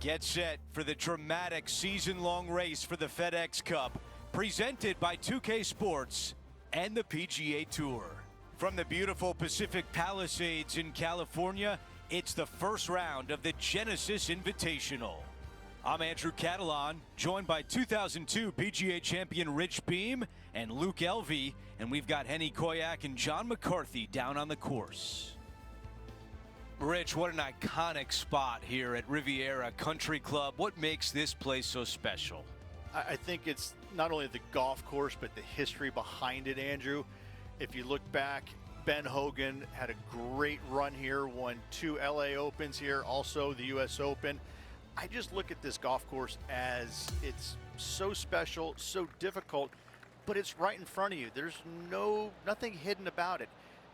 Get set for the dramatic season-long race for the FedEx Cup, presented by 2K Sports and the PGA Tour. From the beautiful Pacific Palisades in California, it's the first round of the Genesis Invitational. I'm Andrew Catalan, joined by 2002 PGA champion Rich Beem and Luke Elvey, and we've got Henny Koyak and John McCarthy down on the course. Rich, what an iconic spot here at Riviera Country Club. What makes this place so special? I think it's not only the golf course, but the history behind it, Andrew. If you look back, Ben Hogan had a great run here, won 2 LA Opens here, also the US Open. I just look at this golf course as it's so special, so difficult, but it's right in front of you. There's nothing hidden about it.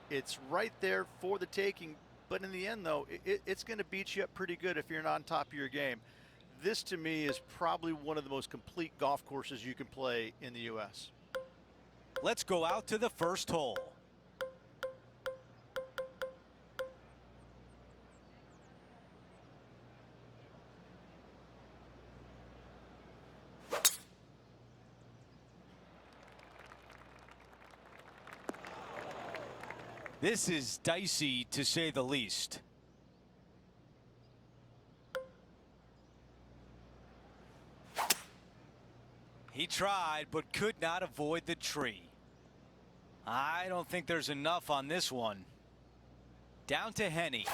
It's right there for the taking. But in the end, though, it's going to beat you up pretty good if you're not on top of your game. This, to me, is probably one of the most complete golf courses you can play in the U.S. Let's go out to the first hole. This is dicey, to say the least. He tried, but could not avoid the tree. I don't think there's enough on this one. Down to Henny.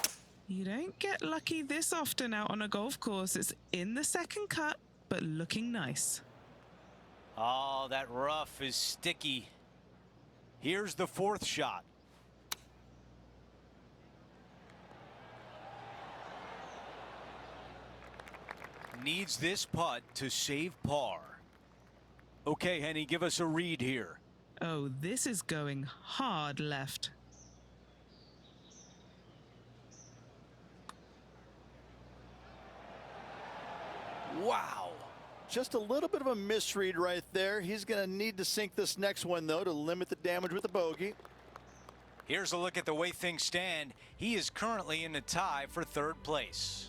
You don't get lucky this often out on a golf course. It's in the second cut, but looking nice. Oh, that rough is sticky. Here's the fourth shot. Needs this putt to save par. Okay, Henny, give us a read here. Oh, this is going hard left. Wow. Just a little bit of a misread right there. He's going to need to sink this next one, though, to limit the damage with a bogey. Here's a look at the way things stand. He is currently in a tie for third place.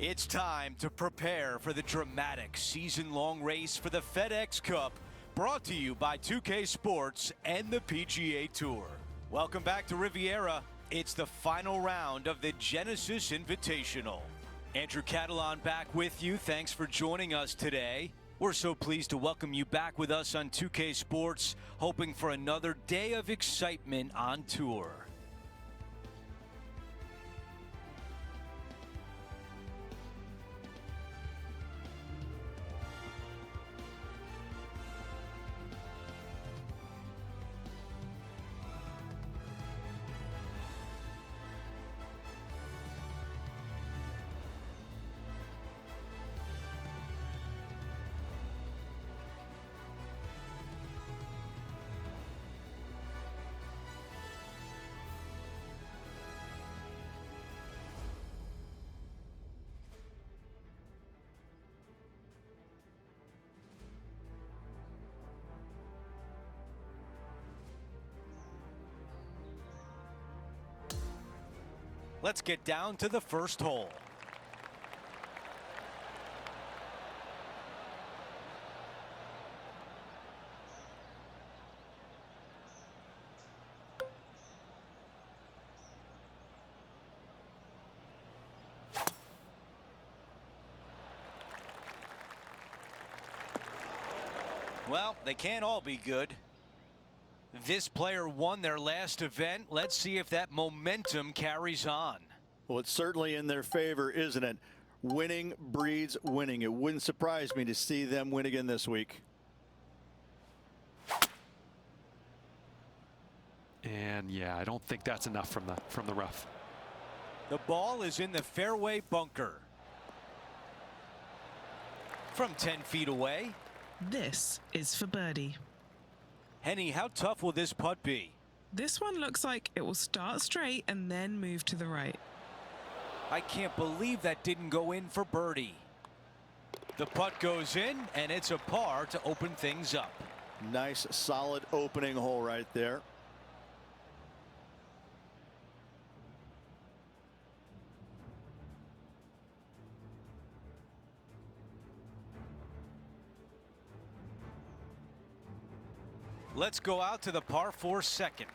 It's time to prepare for the dramatic season-long race for the FedEx Cup, brought to you by 2K Sports and the PGA Tour. Welcome back to Riviera. It's the final round of the Genesis Invitational. Andrew Catalan back with you. Thanks for joining us today. We're so pleased to welcome you back with us on 2K Sports, hoping for another day of excitement on tour. Let's get down to the first hole. Well, they can't all be good. This player won their last event. Let's see if that momentum carries on. Well, it's certainly in their favor, isn't it? Winning breeds winning. It wouldn't surprise me to see them win again this week. And yeah, I don't think that's enough from the rough. The ball is in the fairway bunker. From 10 feet away. This is for birdie. Henny, how tough will this putt be? This one looks like it will start straight and then move to the right. I can't believe that didn't go in for birdie. The putt goes in, and it's a par to open things up. Nice, solid opening hole right there. Let's go out to the par 4 second.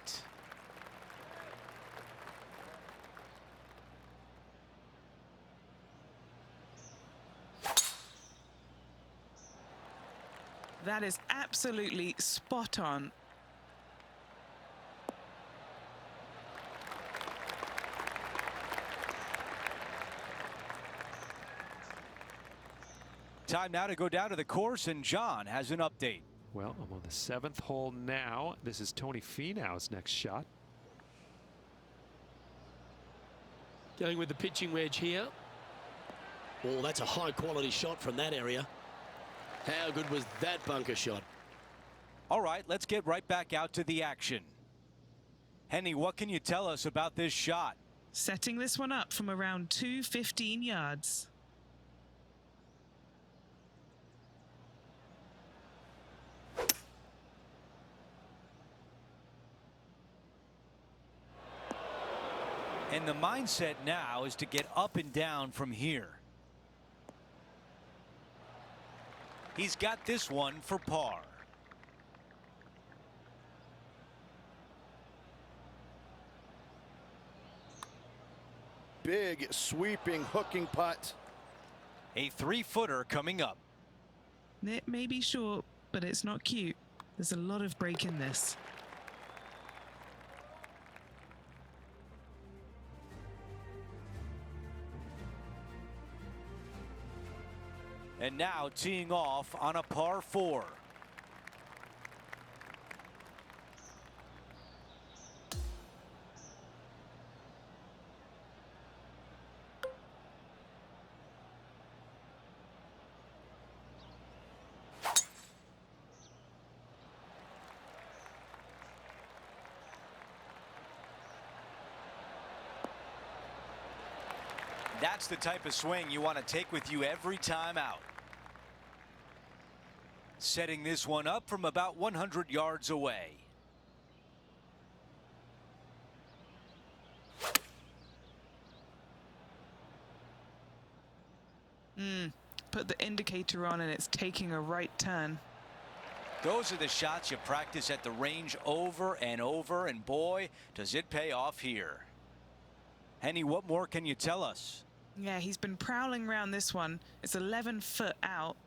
That is absolutely spot on. Time now to go down to the course, and John has an update. Well, I'm on the 7th hole now. This is Tony Finau's next shot. Going with the pitching wedge here. Oh, that's a high quality shot from that area. How good was that bunker shot? All right, let's get right back out to the action. Henny, what can you tell us about this shot? Setting this one up from around 215 yards. And the mindset now is to get up and down from here. He's got this one for par. Big sweeping hooking putt. A 3-footer coming up. It may be short, but it's not cute. There's a lot of break in this. And now teeing off on a par 4. That's the type of swing you want to take with you every time out. Setting this one up from about 100 yards away. Put the indicator on and it's taking a right turn. Those are the shots you practice at the range over and over, and boy, does it pay off here. Henny, what more can you tell us? Yeah, he's been prowling around this one. It's 11 foot out.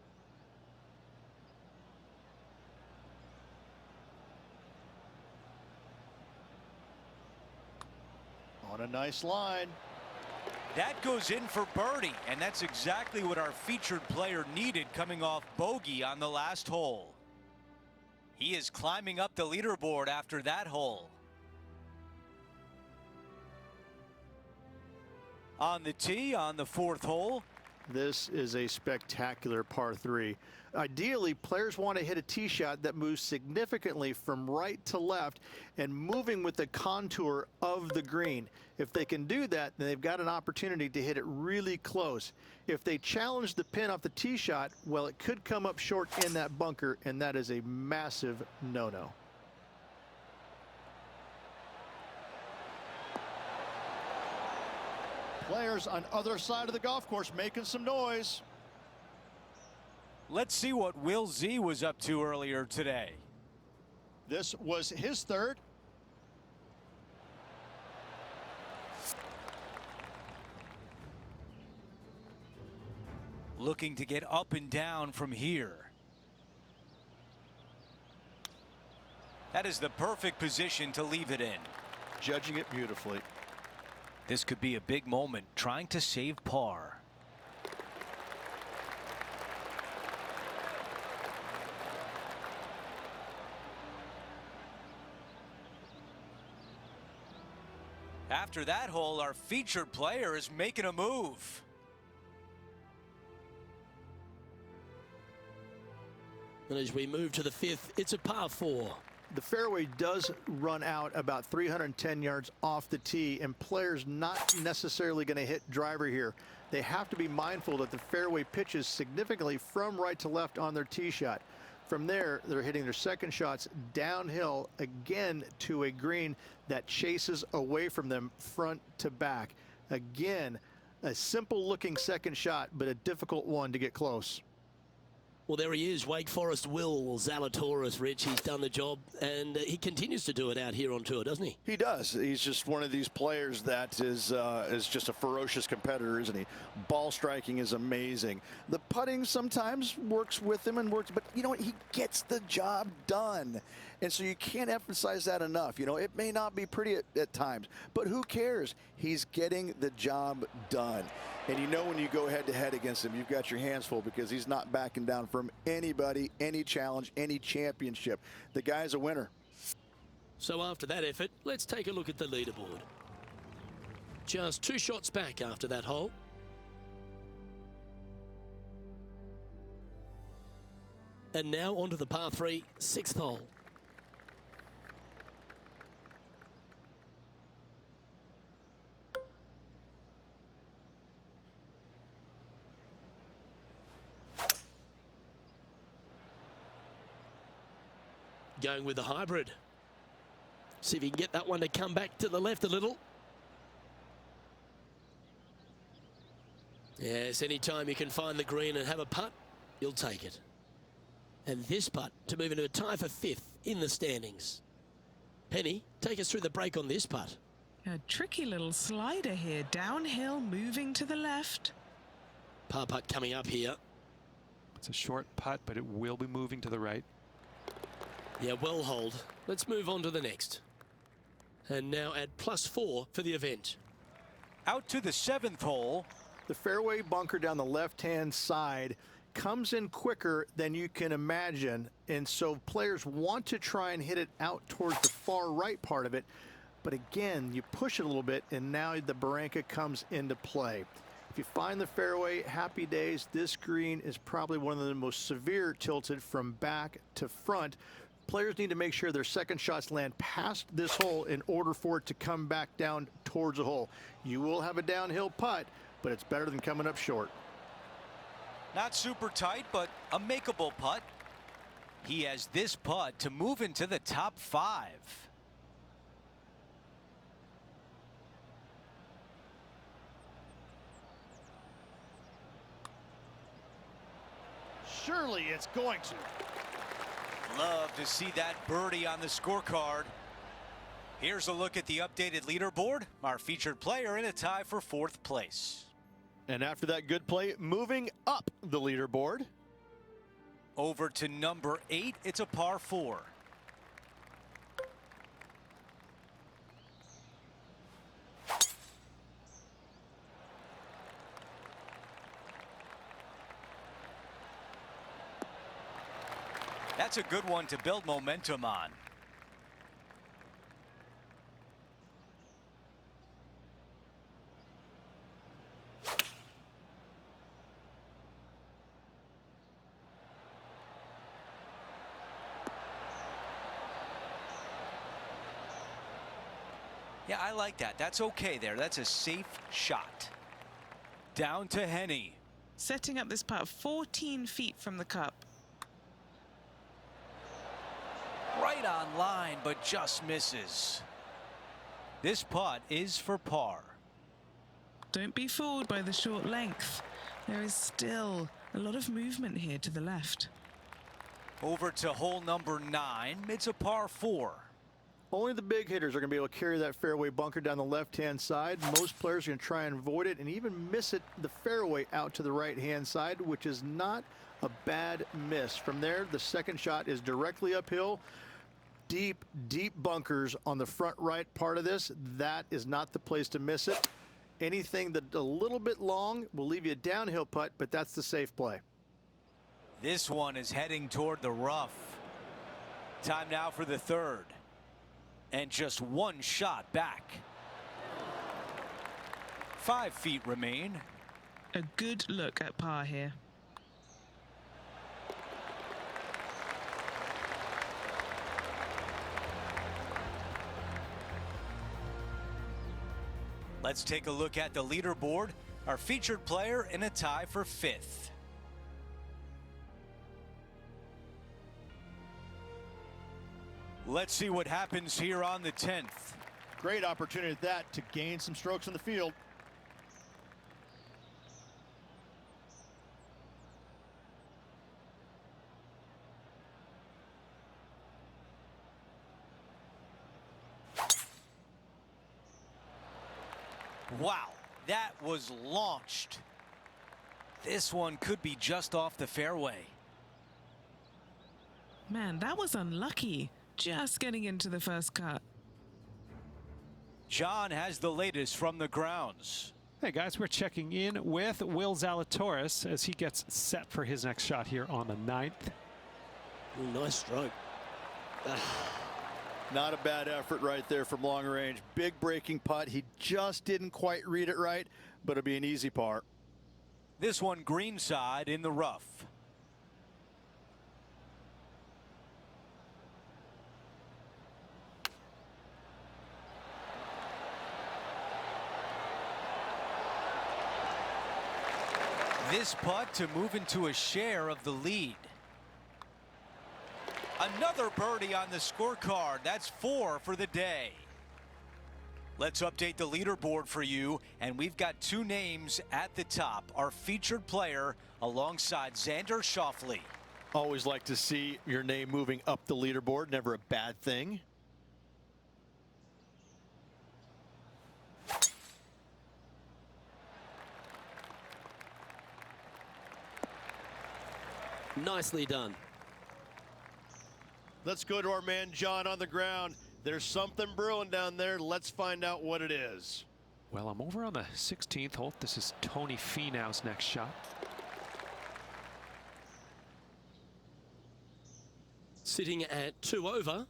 On a nice line. That goes in for birdie, and that's exactly what our featured player needed coming off bogey on the last hole. He is climbing up the leaderboard after that hole. On the tee on the 4th hole. This is a spectacular par 3. Ideally, players want to hit a tee shot that moves significantly from right to left and moving with the contour of the green. If they can do that, then they've got an opportunity to hit it really close. If they challenge the pin off the tee shot, well, it could come up short in that bunker, and that is a massive no-no. Players on other side of the golf course making some noise. Let's see what Will Z was up to earlier today. This was his 3rd. Looking to get up and down from here. That is the perfect position to leave it in. Judging it beautifully. This could be a big moment, trying to save par. After that hole, our featured player is making a move. And as we move to the 5th, it's a par 4. The fairway does run out about 310 yards off the tee, and players not necessarily going to hit driver here. They have to be mindful that the fairway pitches significantly from right to left on their tee shot. From there, they're hitting their second shots downhill again to a green that chases away from them front to back. Again, a simple looking second shot, but a difficult one to get close. Well, there he is, Wake Forest Will Zalatoris, Rich. He's done the job, and he continues to do it out here on tour, doesn't he? He does. He's just one of these players that is just a ferocious competitor, isn't he? Ball striking is amazing. The putting sometimes works with him and works, but you know what? He gets the job done. And so you can't emphasize that enough. You know, it may not be pretty at times, but who cares? He's getting the job done. And you know when you go head-to-head against him, you've got your hands full because he's not backing down from anybody, any challenge, any championship. The guy's a winner. So after that effort, let's take a look at the leaderboard. Just 2 shots back after that hole. And now onto the par 3, 6th hole. Going with the hybrid. See if he can get that one to come back to the left a little. Yes, anytime you can find the green and have a putt, you'll take it. And this putt to move into a tie for 5th in the standings. Penny, take us through the break on this putt. A tricky little slider here, downhill, moving to the left. Par putt coming up here. It's a short putt, but it will be moving to the right. Yeah, well hold. Let's move on to the next. And now at +4 for the event. Out to the 7th hole. The fairway bunker down the left-hand side comes in quicker than you can imagine, and so players want to try and hit it out towards the far right part of it, but again, you push it a little bit, and now the barranca comes into play. If you find the fairway, happy days. This green is probably one of the most severe tilted from back to front. Players need to make sure their second shots land past this hole in order for it to come back down towards the hole. You will have a downhill putt, but it's better than coming up short. Not super tight, but a makeable putt. He has this putt to move into the top 5. Surely it's going to. Love to see that birdie on the scorecard. Here's a look at the updated leaderboard. Our featured player in a tie for 4th place. And after that good play, moving up the leaderboard. Over to number 8, it's a par 4. That's a good one to build momentum on. Yeah, I like that. That's okay there. That's a safe shot. Down to Henny. Setting up this putt 14 feet from the cup. Right on line, but just misses. This putt is for par. Don't be fooled by the short length. There is still a lot of movement here to the left. Over to hole number 9. It's a par 4. Only the big hitters are going to be able to carry that fairway bunker down the left-hand side. Most players are going to try and avoid it and even miss it the fairway out to the right-hand side, which is not a bad miss. From there, the second shot is directly uphill. Deep, deep bunkers on the front right part of this. That is not the place to miss it. Anything that a little bit long will leave you a downhill putt, but that's the safe play. This one is heading toward the rough. Time now for the 3rd. And just 1 shot back. 5 feet remain. A good look at par here. Let's take a look at the leaderboard. Our featured player in a tie for 5th. Let's see what happens here on the 10th. Great opportunity at that to gain some strokes in the field. Wow, that was launched. This one could be just off the fairway. Man, that was unlucky. Just getting into the first cut. John has the latest from the grounds. Hey guys, we're checking in with Will Zalatoris as he gets set for his next shot here on the 9th. Ooh, nice stroke. Not a bad effort right there from long range. Big breaking putt. He just didn't quite read it right, but it'll be an easy par. This one greenside in the rough. This putt to move into a share of the lead. Another birdie on the scorecard. That's 4 for the day. Let's update the leaderboard for you, and we've got 2 names at the top. Our featured player alongside Xander Schauffele. Always like to see your name moving up the leaderboard. Never a bad thing. Nicely done. Let's go to our man John on the ground. There's something brewing down there. Let's find out what it is. Well, I'm over on the 16th hole. This is Tony Finau's next shot. Sitting at 2 over.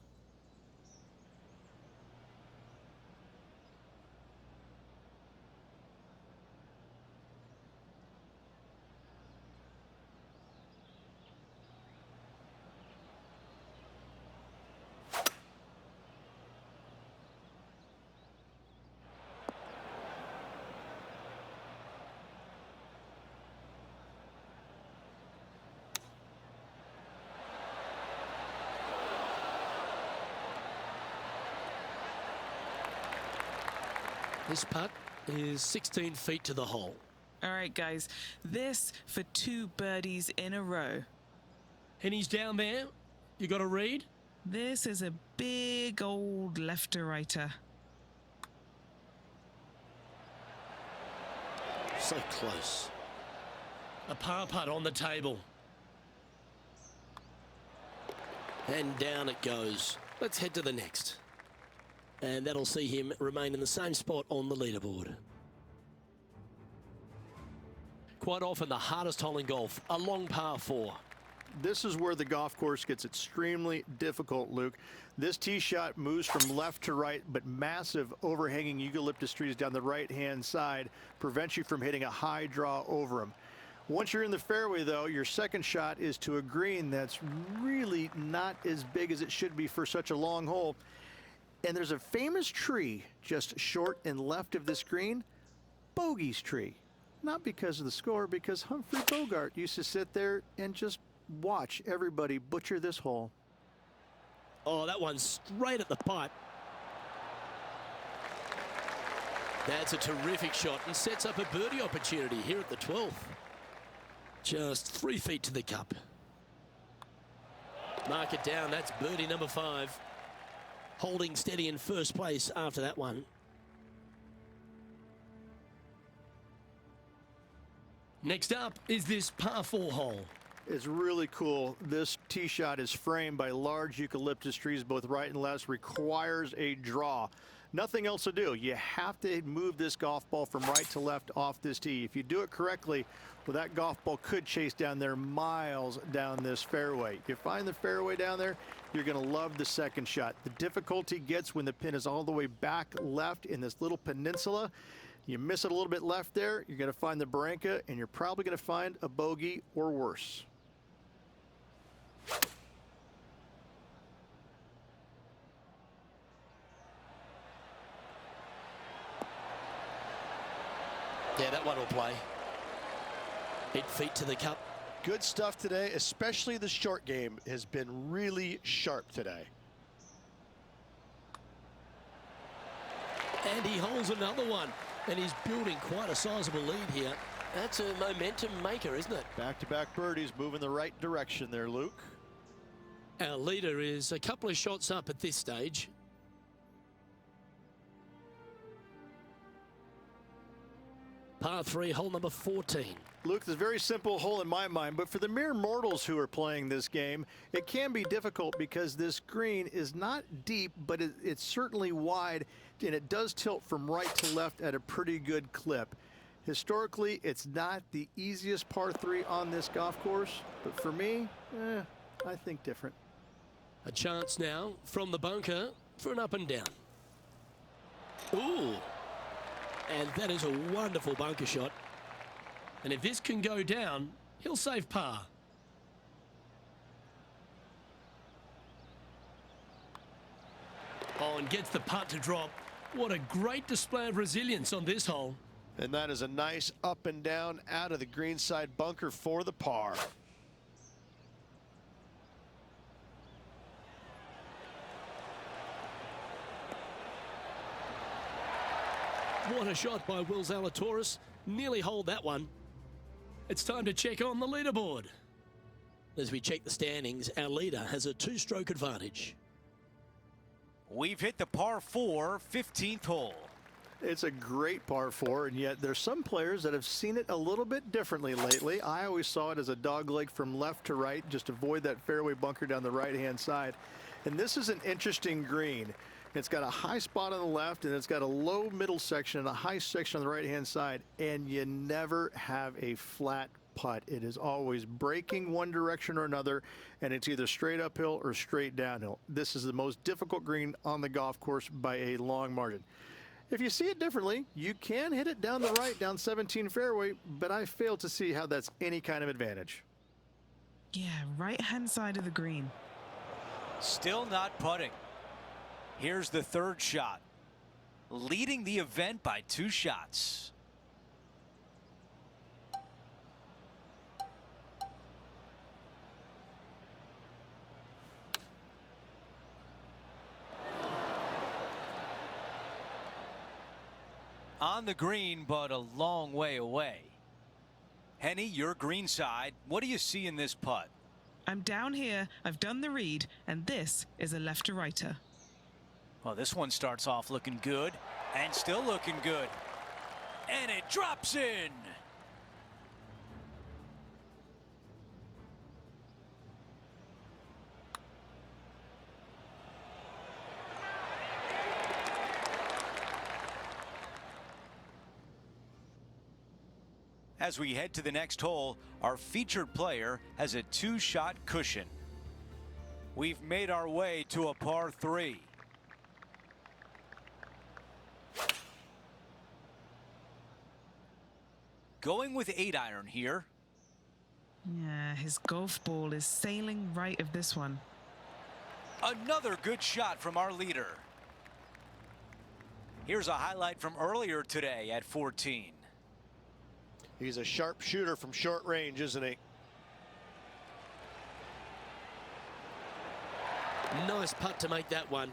This putt is 16 feet to the hole. All right, guys. This for 2 birdies in a row. And he's down there. You got a read? This is a big old left-to-righter. So close. A par putt on the table. And down it goes. Let's head to the next. And that'll see him remain in the same spot on the leaderboard. Quite often the hardest hole in golf, a long par 4. This is where the golf course gets extremely difficult, Luke. This tee shot moves from left to right, but massive overhanging eucalyptus trees down the right-hand side prevents you from hitting a high draw over them. Once you're in the fairway, though, your second shot is to a green that's really not as big as it should be for such a long hole. And there's a famous tree just short and left of this green, Bogey's tree. Not because of the score, because Humphrey Bogart used to sit there and just watch everybody butcher this hole. Oh, that one's straight at the pipe. That's a terrific shot and sets up a birdie opportunity here at the 12th. Just 3 feet to the cup. Mark it down. That's birdie number 5. Holding steady in first place after that one. Next up is this par 4 hole. It's really cool. This tee shot is framed by large eucalyptus trees, both right and left, requires a draw. Nothing else to do. You have to move this golf ball from right to left off this tee. If you do it correctly, well, that golf ball could chase down there miles down this fairway. If you find the fairway down there, you're going to love the second shot. The difficulty gets when the pin is all the way back left in this little peninsula. You miss it a little bit left there, you're going to find the barranca, and you're probably going to find a bogey or worse. Yeah, that one will play. 8 feet to the cup. Good stuff today, especially the short game has been really sharp today. And he holds another one. And he's building quite a sizable lead here. That's a momentum maker, isn't it? Back-to-back birdies, moving the right direction there, Luke. Our leader is a couple of shots up at this stage. par 3, hole number 14. Luke, this is a very simple hole in my mind, but for the mere mortals who are playing this game, it can be difficult because this green is not deep, but it's certainly wide, and it does tilt from right to left at a pretty good clip. Historically, it's not the easiest par 3 on this golf course, but for me, I think different. A chance now from the bunker for an up and down. Ooh. And that is a wonderful bunker shot. And if this can go down, he'll save par. Oh, and gets the putt to drop. What a great display of resilience on this hole. And that is a nice up and down out of the greenside bunker for the par. What a shot by Will Zalatoris. Nearly holed that one. It's time to check on the leaderboard. As we check the standings, our leader has a 2-stroke advantage. We've hit the par 4, 15th hole. It's a great par 4, and yet there's some players that have seen it a little bit differently lately. I always saw it as a dogleg from left to right, just avoid that fairway bunker down the right-hand side. And this is an interesting green. It's got a high spot on the left, and it's got a low middle section and a high section on the right-hand side, and you never have a flat putt. It is always breaking one direction or another, and it's either straight uphill or straight downhill. This is the most difficult green on the golf course by a long margin. If you see it differently, you can hit it down the right, down 17 fairway, but I fail to see how that's any kind of advantage. Yeah, right-hand side of the green. Still not putting. Here's the 3rd shot. Leading the event by 2 shots. On the green, but a long way away. Henny, your green side. What do you see in this putt? I'm down here, I've done the read, and this is a left to righter. Well, this one starts off looking good and still looking good. And it drops in. As we head to the next hole, our featured player has a 2-shot cushion. We've made our way to a par 3. Going with 8-iron here. Yeah, his golf ball is sailing right of this one. Another good shot from our leader. Here's a highlight from earlier today at 14. He's a sharp shooter from short range, isn't he? Nice putt to make that one.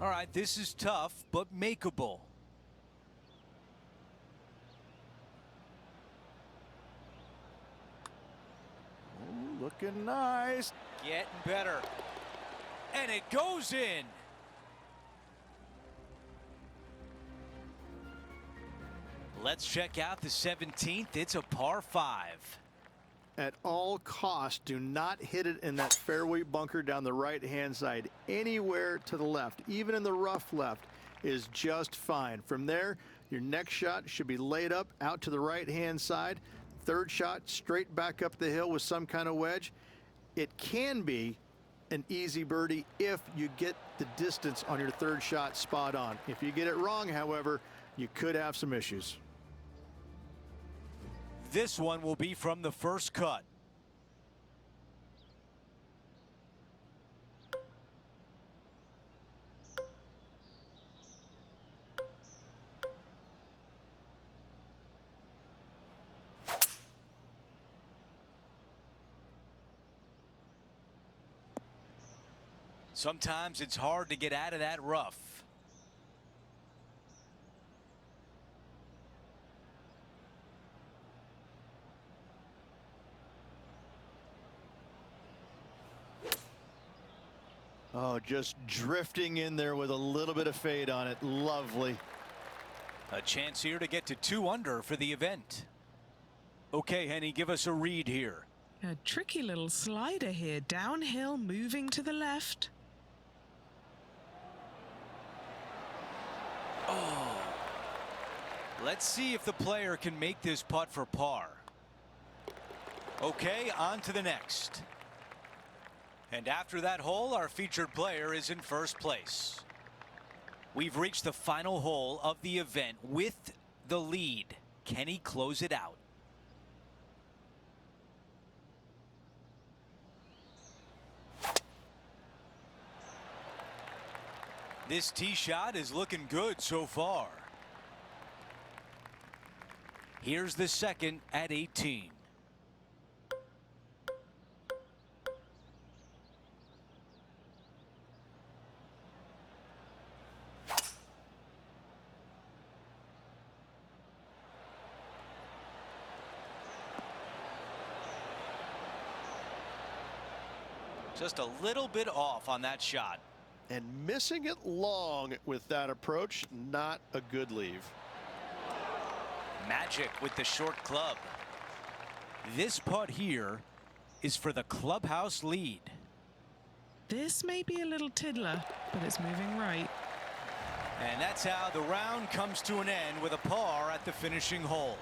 All right, this is tough, but makeable. Ooh, looking nice. Getting better. And it goes in. Let's check out the 17th. It's a par 5. At all costs, do not hit it in that fairway bunker down the right-hand side. Anywhere to the left, even in the rough left, is just fine. From there, your next shot should be laid up out to the right-hand side. 3rd shot, straight back up the hill with some kind of wedge. It can be an easy birdie if you get the distance on your 3rd shot spot on. If you get it wrong, however, you could have some issues. This one will be from the first cut. Sometimes it's hard to get out of that rough. Oh, just drifting in there with a little bit of fade on it. Lovely. A chance here to get to 2 under for the event. Okay, Henny, give us a read here. A tricky little slider here, downhill, moving to the left. Oh. Let's see if the player can make this putt for par. Okay, on to the next. And after that hole, our featured player is in first place. We've reached the final hole of the event with the lead. Can he close it out? This tee shot is looking good so far. Here's the second at 18. Just a little bit off on that shot. And missing it long with that approach, not a good leave. Magic with the short club. This putt here is for the clubhouse lead. This may be a little tiddler, but it's moving right. And that's how the round comes to an end with a par at the finishing hole.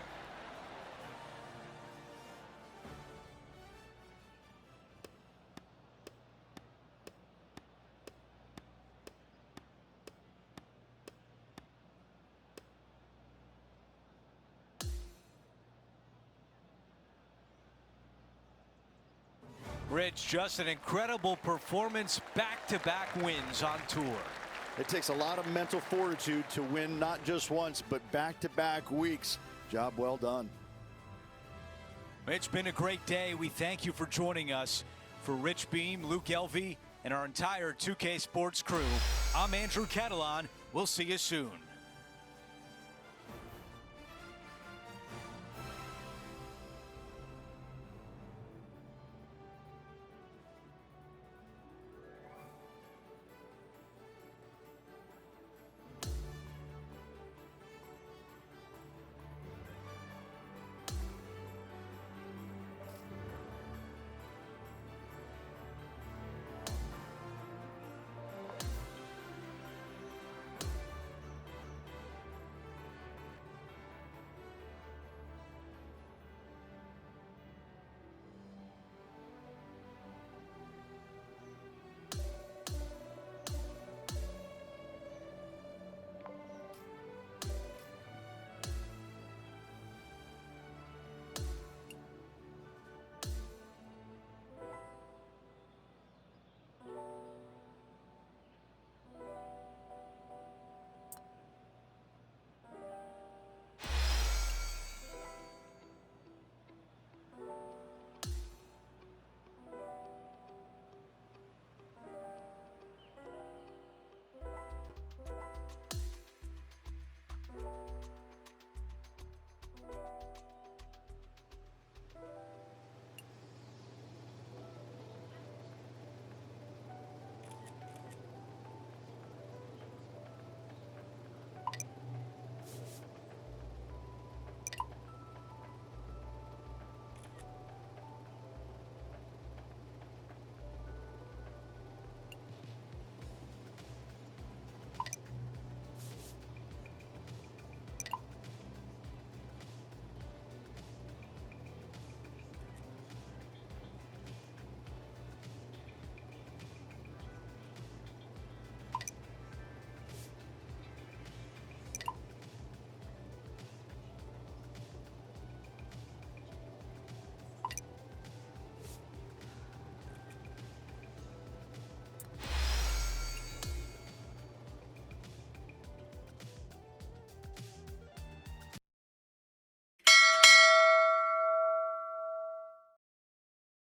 Rich, just an incredible performance, back-to-back wins on tour. It takes a lot of mental fortitude to win not just once, but back-to-back weeks. Job well done. It's been a great day. We thank you for joining us. For Rich Beam, Luke Elvey, and our entire 2K Sports crew, I'm Andrew Catalan. We'll see you soon.